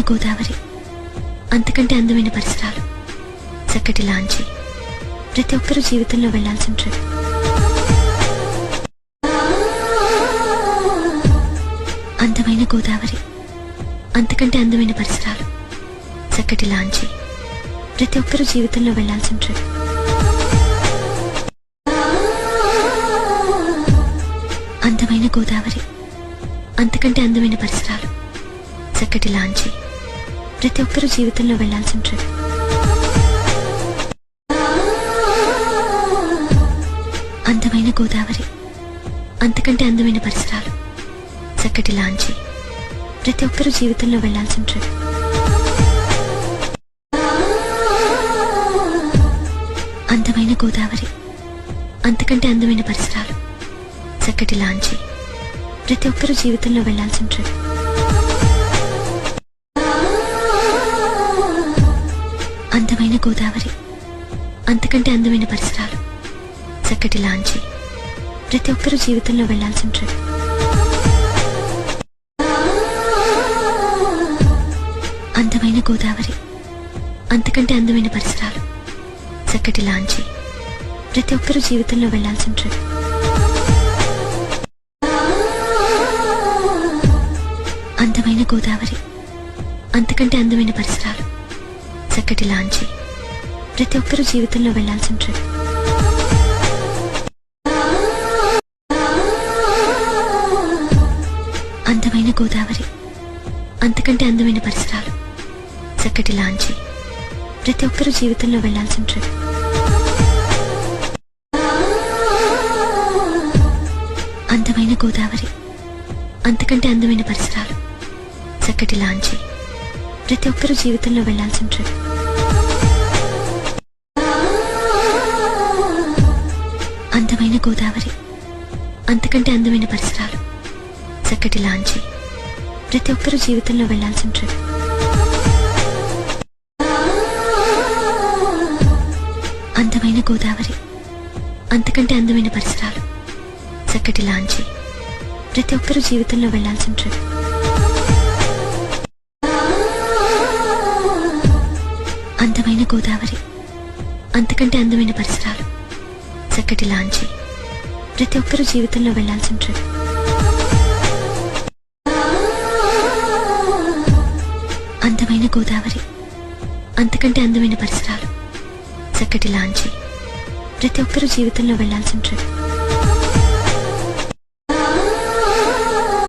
గోదావరి, అంతకంటే అందమైన పరిసరాలు, చక్కటి లాంచి, ప్రతి ఒక్కరూ జీవితంలో వెళ్లాల్సిన ట్రిప్. అందమైన గోదావరి, అంతకంటే అందమైన పరిసరాలు, చక్కటి లాంచి, ప్రతి ఒక్కరూ జీవితంలో వెళ్లాల్సిన ట్రిప్. అందమైన గోదావరి, అంతకంటే అందమైన పరిసరాలు, చక్కటి లాంచి, ప్రతి ఒక్కరూ జీవితంలో వెళ్లాల్సిన ట్రిప్. అందమైన గోదావరి, అంతకంటే అందమైన పరిసరాలు, చక్కటి లాంచి, ప్రతి ఒక్కరూ జీవితంలో వెళ్లాల్సిన ట్రిప్. అందమైన గోదావరి, అంతకంటే అందమైన పరిసరాలు, చక్కటి లాంచి, ప్రతి ఒక్కరూ జీవితంలో వెళ్లాల్సిన ట్రిప్. అందమైన గోదావరి, అంతకంటే అందమైన పరిసరాలు, చక్కటి లాంచి, ప్రతి ఒక్కరూ జీవితంలో వెళ్లాల్సిన ట్రిప్. అందమైన గోదావరి, అంతకంటే అందమైన పరిసరాలు, చక్కటి లాంచి, ప్రతి ఒక్కరూ జీవితంలో వెళ్లాల్సిన ట్రిప్. అందమైన గోదావరి, అంతకంటే అందమైన పరిసరాలు, చక్కటి లాంచి, ప్రతి ఒక్కరూ జీవితంలో వెళ్లాల్సిన ట్రిప్. అందమైన గోదావరి, అంతకంటే అందమైన పరిసరాలు, చక్కటి లాంచి, ప్రతి ఒక్కరూ జీవితంలో వెళ్లాల్సిన ట్రిప్. అందమైన గోదావరి, అంతకంటే అందమైన పరిసరాలు, చక్కటి లాంచి, ప్రతి ఒక్కరూ జీవితంలో వెళ్లాల్సిన ట్రిప్. అందమైన గోదావరి, అంతకంటే అందమైన పరిసరాలు, చక్కటి లాంచి, ప్రతి ఒక్కరూ జీవితంలో వెళ్లాల్సిన ట్రిప్. అందమైన గోదావరి, అంతకంటే అందమైన పరిసరాలు, చక్కటి లాంచి, ప్రతి ఒక్కరూ జీవితంలో వెళ్లాల్సిన ట్రిప్. అందమైన గోదావరి, అంతకంటే అందమైన పరిసరాలు, చక్కటి లాంచి, ప్రతి ఒక్కరూ జీవితంలో వెళ్లాల్సిన ట్రిప్. అందమైన గోదావరి, అంతకంటే అందమైన పరిసరాలు, చక్కటి లాంచి, ప్రతి ఒక్కరూ జీవితంలో వెళ్లాల్సిన ట్రిప్.